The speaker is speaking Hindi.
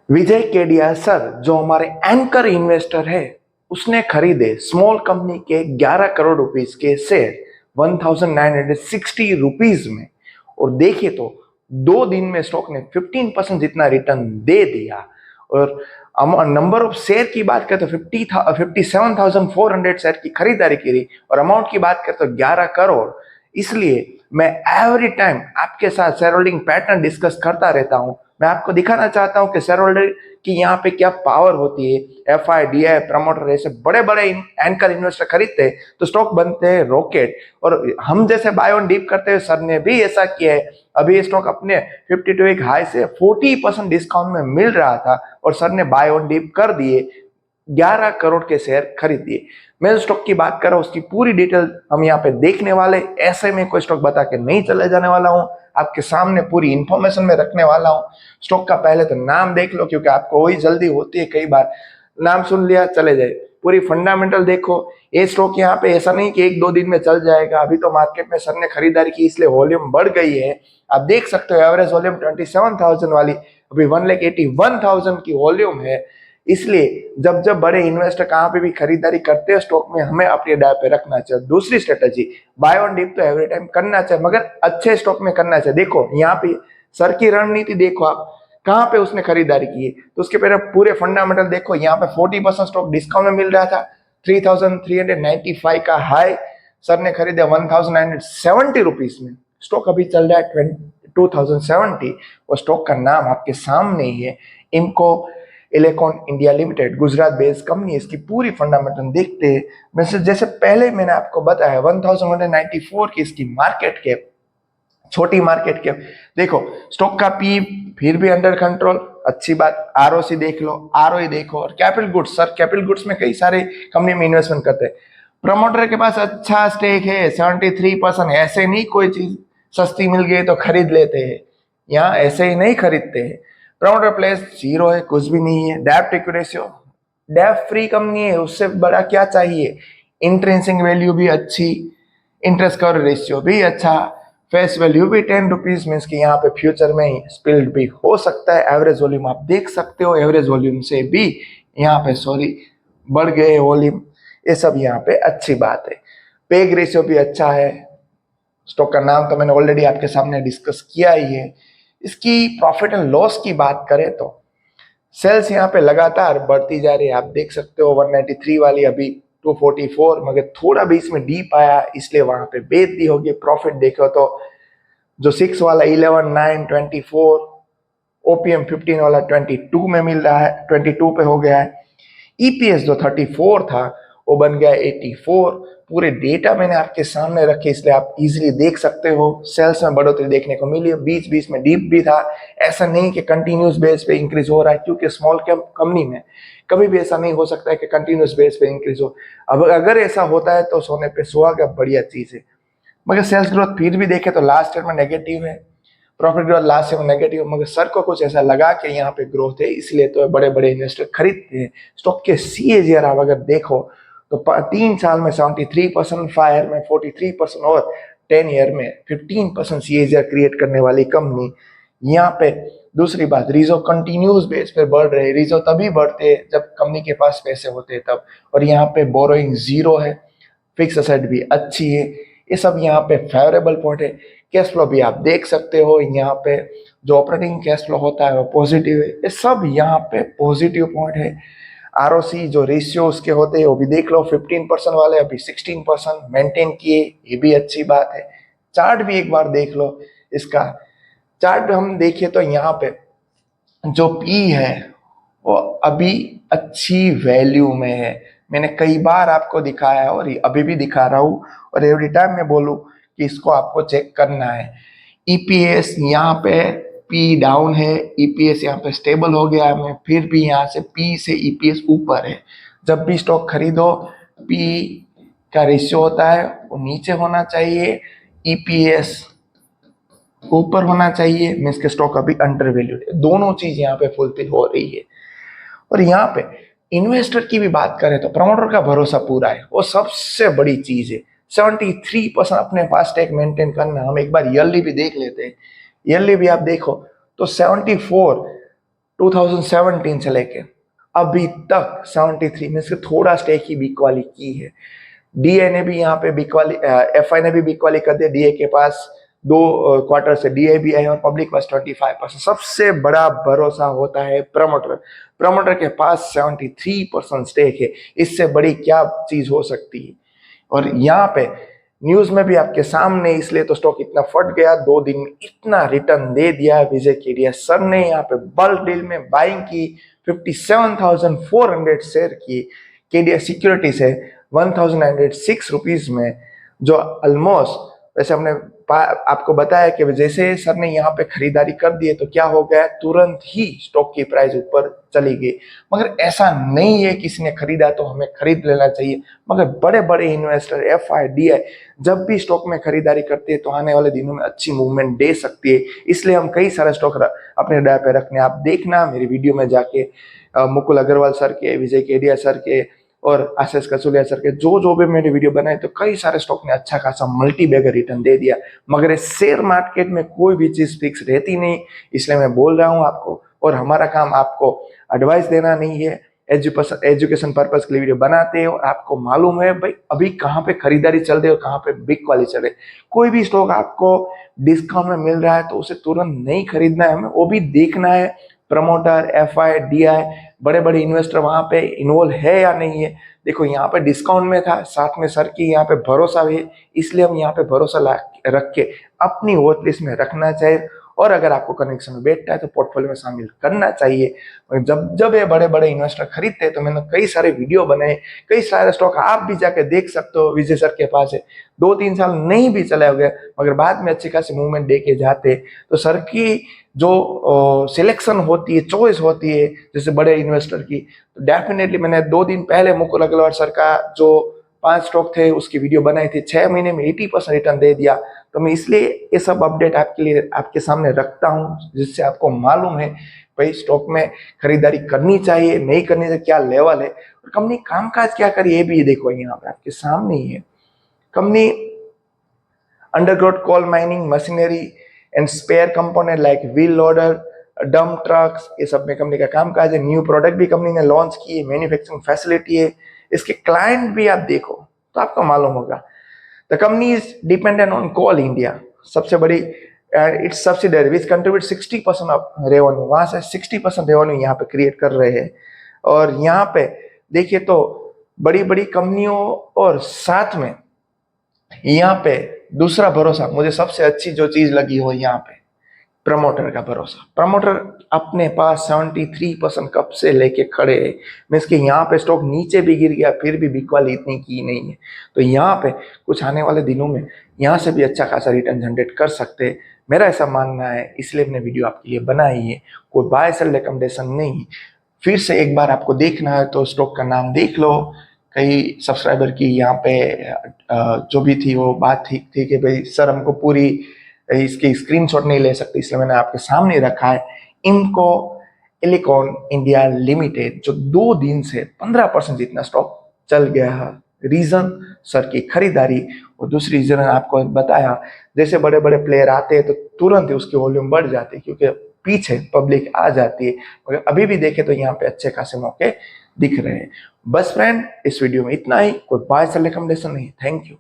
विजय केडिया सर जो हमारे एंकर इन्वेस्टर है उसने खरीदे स्मॉल कंपनी के 11 करोड़ रुपीस के शेयर 1960 रुपीज में। और देखिए तो 2 दिन में स्टॉक ने 15% जितना रिटर्न दे दिया। और नंबर ऑफ शेयर की बात करें तो 57,400 शेयर की खरीदारी की और अमाउंट की बात करें तो 11 करोड़। इसलिए मैं एवरी टाइम आपके साथ शेयर होल्डिंग पैटर्न डिस्कस करता रहता हूं। मैं आपको दिखाना चाहता हूं कि शेयर होल्डर की यहाँ पे क्या पावर होती है। एफआई डीआई प्रमोटर ऐसे बड़े बड़े एंकर इन्वेस्टर खरीदते हैं तो स्टॉक बनते हैं रॉकेट। और हम जैसे बाय ऑन डीप करते हुए सर ने भी ऐसा किया है। अभी ये स्टॉक अपने 52 वीक हाई से 40% डिस्काउंट में मिल रहा था और सर ने बाय ऑन डीप कर दिए, 11 करोड़ के शेयर खरीद दिए। मैं स्टॉक की बात कर रहा हूं, उसकी पूरी डिटेल हम यहाँ पे देखने वाले। ऐसे में कोई स्टॉक बता के नहीं चले जाने वाला हूं, आपके सामने पूरी इंफॉर्मेशन में रखने वाला हूं। स्टॉक का पहले तो नाम देख लो क्योंकि आपको वही जल्दी होती है, कई बार नाम सुन लिया चले जाए। पूरी फंडामेंटल देखो, ये स्टॉक यहाँ पे ऐसा नहीं कि 1-2 दिन में चल जाएगा। अभी तो मार्केट में सर ने खरीदारी की इसलिए वॉल्यूम बढ़ गई है। आप देख सकते हो एवरेज वॉल्यूम 27,000 वाली अभी 1,81,000 की वॉल्यूम है। इसलिए जब जब बड़े इन्वेस्टर कहाँ पे भी खरीदारी करते हैं स्टॉक में, हमें अपने डाय पे रखना चाहिए। दूसरी स्ट्रेटेजी, बाय ऑन डिप तो एवरी टाइम करना चाहिए मगर अच्छे स्टॉक में करना चाहिए। देखो यहाँ पे सर की रणनीति देखो आप, कहाँ पे उसने खरीदारी की है तो उसके पहले पूरे फंडामेंटल देखो। यहाँ पे 40% स्टॉक डिस्काउंट में मिल रहा था, 3,395 का हाई सर ने खरीदा 1,970 रुपीज में। स्टॉक अभी चल रहा है 2,070 और स्टॉक का नाम आपके सामने ही है, Imco electron India limited, Gujarat based company. इसकी पूरी फंडामेंटल देखते हैं। वैसे जैसे पहले मैंने आपको बताया 1,194 की इसकी मार्केट कैप, छोटी मार्केट कैप। देखो स्टॉक का पी फिर भी अंडर कंट्रोल, अच्छी बात। आरओसी देख लो, आरओई देखो। और capital goods, sir capital goods में कई सारे कंपनी में इन्वेस्टमेंट करते हैं। प्रमोटर के पास अच्छा स्टेक है 73%। ऐसे नहीं कोई चीज सस्ती मिल गई तो खरीद लेते हैं, यहाँ ऐसे ही नहीं खरीदते हैं। प्रमोटर प्लेस 0 है, कुछ भी नहीं है। डेब्ट इक्विटी रेशियो, डेब्ट फ्री कंपनी है, उससे बड़ा क्या चाहिए। इंट्रेंसिक वैल्यू भी अच्छी, इंटरेस्ट कवर रेशियो भी अच्छा, फेस वैल्यू भी 10 रुपीज मीन्स कि यहाँ पे फ्यूचर में ही स्पिल्ड भी हो सकता है। एवरेज वॉल्यूम आप देख सकते हो, एवरेज वॉल्यूम से भी यहाँ पे बढ़ गए वॉल्यूम, ये सब यहाँ पे अच्छी बात है। पेग रेशियो भी अच्छा है। स्टॉक का नाम तो मैंने ऑलरेडी आपके सामने डिस्कस किया ही है। इसकी प्रॉफिट एंड लॉस की बात करें तो सेल्स यहाँ पे लगातार बढ़ती जा रही है। आप देख सकते हो 193 वाली अभी 244, मगर थोड़ा बीच में डीप आया इसलिए वहां पे बेच दी होगी। प्रॉफिट देखो तो जो 6 वाला 11, 9, 24, ओपीएम 15 वाला 22 में मिल रहा है, 22 पे हो गया है। ईपीएस जो 34 था वो बन गया 84। पूरे डेटा मैंने आपके सामने रखे इसलिए आप इजीली देख सकते हो। सेल्स में बढ़ोतरी देखने को मिली, बीच बीच में डीप भी था। ऐसा नहीं कि कंटिन्यूस बेस पे इंक्रीज हो रहा है, क्योंकि स्मॉल कैप कंपनी में कभी भी ऐसा नहीं हो सकता है कि कंटिन्यूस बेस पे इंक्रीज हो। अब अगर ऐसा होता है तो सोने पे सुहागा, बढ़िया चीज है। मगर सेल्स ग्रोथ फिर भी देखे तो लास्ट ईयर में नेगेटिव है, प्रॉफिट ग्रोथ लास्ट ईयर में नेगेटिव। मगर सर को कुछ ऐसा लगा कि यहाँ पे ग्रोथ है इसलिए तो बड़े बड़े इन्वेस्टर खरीदते हैं। स्टॉक के सीएजीआर आप अगर देखो तो 3 साल में 73%, 5 ईयर में 43% और 10 ईयर में 15% सीएजीआर क्रिएट करने वाली कंपनी। यहाँ पे दूसरी बात, रिजर्व कंटिन्यूस बेस पे बढ़ रहे। रिजर्व तभी बढ़ते हैं जब कंपनी के पास पैसे होते हैं तब। और यहाँ पे बोरोइंग 0 है, फिक्स असेट भी अच्छी है। ये सब यहाँ पे फेवरेबल पॉइंट है। कैश फ्लो भी आप देख सकते हो, यहाँ पे जो ऑपरेटिंग कैश फ्लो होता है वो पॉजिटिव है। ये सब यहाँ पे पॉजिटिव पॉइंट है। आरओसी जो रेशियो उसके होते हैं वो भी देख लो, 15% वाले अभी 16% मेंटेन किए, ये भी अच्छी बात है। चार्ट भी एक बार देख लो इसका। चार्ट हम देखें तो यहाँ पे जो पी है वो अभी अच्छी वैल्यू में है। मैंने कई बार आपको दिखाया है और अभी भी दिखा रहा हूँ और एवरी टाइम मैं बोलूँ कि इसको आपको चेक करना है। ईपीएस यहाँ पे पी डाउन है, ईपीएस यहाँ पे स्टेबल हो गया है, फिर भी यहाँ से पी से ईपीएस ऊपर है। जब भी स्टॉक खरीदो पी का रेशियो होता है वो नीचे होना चाहिए, ईपीएस ऊपर होना चाहिए, मीन्स के स्टॉक अभी अंडर वैल्यूड है। दोनों चीज यहाँ पे फुलफिल हो रही है। और यहाँ पे इन्वेस्टर की भी बात करें तो प्रमोटर का भरोसा पूरा है, वो सबसे बड़ी चीज है। 73% अपने पास स्टेक मेंटेन करना। हम एक बार ईयरली भी देख लेते हैं। ईयरली भी आप देखो तो 74 2017 से लेके अभी तक 73 में से थोड़ा स्टेक ही बिक वाली की है। डीए ने भी यहाँ पे बिक वाली, एफआई ने भी बिक वाली कर दिया। डीए के पास 2 क्वार्टर से डीए भी है और पब्लिक पास 25%। सबसे बड़ा भरोसा होता है प्रमोटर। प्रमोटर के पास 73% स्टेक है। इससे बड़ी क्या चीज हो सकती है। और यहाँ पे न्यूज में भी आपके सामने, इसलिए तो स्टॉक इतना फट गया। 2 दिन में इतना रिटर्न दे दिया विजय केडिया सर ने। यहाँ पे बल्क डील में बाइंग की 57,400 शेयर की केडिया सिक्योरिटी से 1,906 रुपीज में, जो ऑलमोस्ट, वैसे हमने आपको बताया कि जैसे सर ने यहाँ पे खरीदारी कर दी है तो क्या हो गया, तुरंत ही स्टॉक की प्राइस ऊपर चली गई। मगर ऐसा नहीं है किसी ने खरीदा तो हमें खरीद लेना चाहिए। मगर बड़े बड़े इन्वेस्टर एफआई डीआई जब भी स्टॉक में खरीदारी करते हैं तो आने वाले दिनों में अच्छी मूवमेंट दे सकती है। इसलिए हम कई सारे स्टॉक अपने डा पे रखने। आप देखना मेरी वीडियो में जाके मुकुल अग्रवाल सर के, विजय केडिया सर के और आशीष कसूलिया सर के जो भी मैंने वीडियो बनाए तो कई सारे स्टॉक ने अच्छा खासा मल्टी बैगर रिटर्न दे दिया। मगर शेयर मार्केट में कोई भी चीज फिक्स रहती नहीं, इसलिए मैं बोल रहा हूं आपको। और हमारा काम आपको एडवाइस देना नहीं है, एजुकेशन पर्पज के लिए वीडियो बनाते हैं। और आपको मालूम है भाई अभी कहाँ पे खरीदारी चल रही है और कहाँ पे बिग वाली चल रही है। कोई भी स्टॉक आपको डिस्काउंट में मिल रहा है तो उसे तुरंत नहीं खरीदना है, हमें वो भी देखना है प्रमोटर, एफआई, डीआई, बड़े बड़े इन्वेस्टर वहां पे इन्वॉल्व है या नहीं है। देखो यहाँ पे डिस्काउंट में था, साथ में सर की यहाँ पे भरोसा भी है, इसलिए हम यहाँ पे भरोसा रख के अपनी वॉच लिस्ट में रखना चाहिए। और अगर आपको कनेक्शन में बैठता है तो पोर्टफोलियो में शामिल करना चाहिए। जब जब ये बड़े बड़े इन्वेस्टर खरीदते हैं तो मैंने कई सारे वीडियो बनाए, कई सारे स्टॉक आप भी जाके देख सकते हो। विजय सर के पास है, 2-3 साल नहीं भी चले हो गए मगर बाद में अच्छी खासी मूवमेंट दे के जाते। तो सर की जो सिलेक्शन होती है, चॉइस होती है जैसे बड़े इन्वेस्टर की, तो डेफिनेटली मैंने 2 दिन पहले मुकुल अग्रवाल सर का जो 5 स्टॉक थे उसकी वीडियो बनाई थी। 6 महीने में 80% रिटर्न दे दिया। तो मैं इसलिए ये सब अपडेट आपके लिए आपके सामने रखता हूँ जिससे आपको मालूम है भाई स्टॉक में खरीदारी करनी चाहिए, नहीं करनी चाहिए, क्या लेवल है और कंपनी कामकाज क्या करी ये भी देखो यहाँ पे आपके सामने ही है। Company underground coal mining, machinery and spare component like wheel loader, dump trucks, ये सब में कंपनी का कामकाज है। न्यू प्रोडक्ट भी कंपनी ने लॉन्च किए, मैन्युफैक्चरिंग फैसिलिटी है। इसके क्लाइंट भी आप देखो तो आपको मालूम होगा। The company is dependent on Coal India, सबसे बड़ी its subsidiary which contribute 60% of revenue. वहां से 60% रेवेन्यू यहाँ पे क्रिएट कर रहे हैं। और यहाँ पे देखिए तो बड़ी बड़ी कंपनियों और साथ में यहाँ पे दूसरा भरोसा मुझे सबसे अच्छी जो चीज लगी हो यहाँ पे प्रमोटर का भरोसा। प्रमोटर अपने पास 73% कब से लेके खड़े हैं। मीन्स के यहाँ पे स्टॉक नीचे भी गिर गया फिर भी बिकवाली इतनी की नहीं है। तो यहाँ पे कुछ आने वाले दिनों में यहाँ से भी अच्छा खासा रिटर्न जनरेट कर सकते हैं, मेरा ऐसा मानना है। इसलिए मैंने वीडियो आपके लिए बनाई है, कोई बाय सेल रिकमेंडेशन नहीं। फिर से एक बार आपको देखना है तो स्टॉक का नाम देख लो। कई सब्सक्राइबर की यहाँ पे जो भी थी वो बात ठीक थी कि भाई सर हमको पूरी इसकी स्क्रीनशॉट नहीं ले सकते, इसलिए मैंने आपके सामने रखा है। इनको इलेक्ट्रॉन इंडिया लिमिटेड जो 2 दिन से 15% जितना स्टॉक चल गया है। रीजन सर की खरीदारी और दूसरी रीजन आपको बताया, जैसे बड़े बड़े प्लेयर आते हैं तो तुरंत ही उसकी वॉल्यूम बढ़ जाती है क्योंकि पीछे पब्लिक आ जाती है। मगर अभी भी देखे तो यहाँ पे अच्छे खासे मौके दिख रहे हैं। बस फ्रेंड इस वीडियो में इतना ही, कोई बाय सेल रिकमेंडेशन नहीं। Thank you.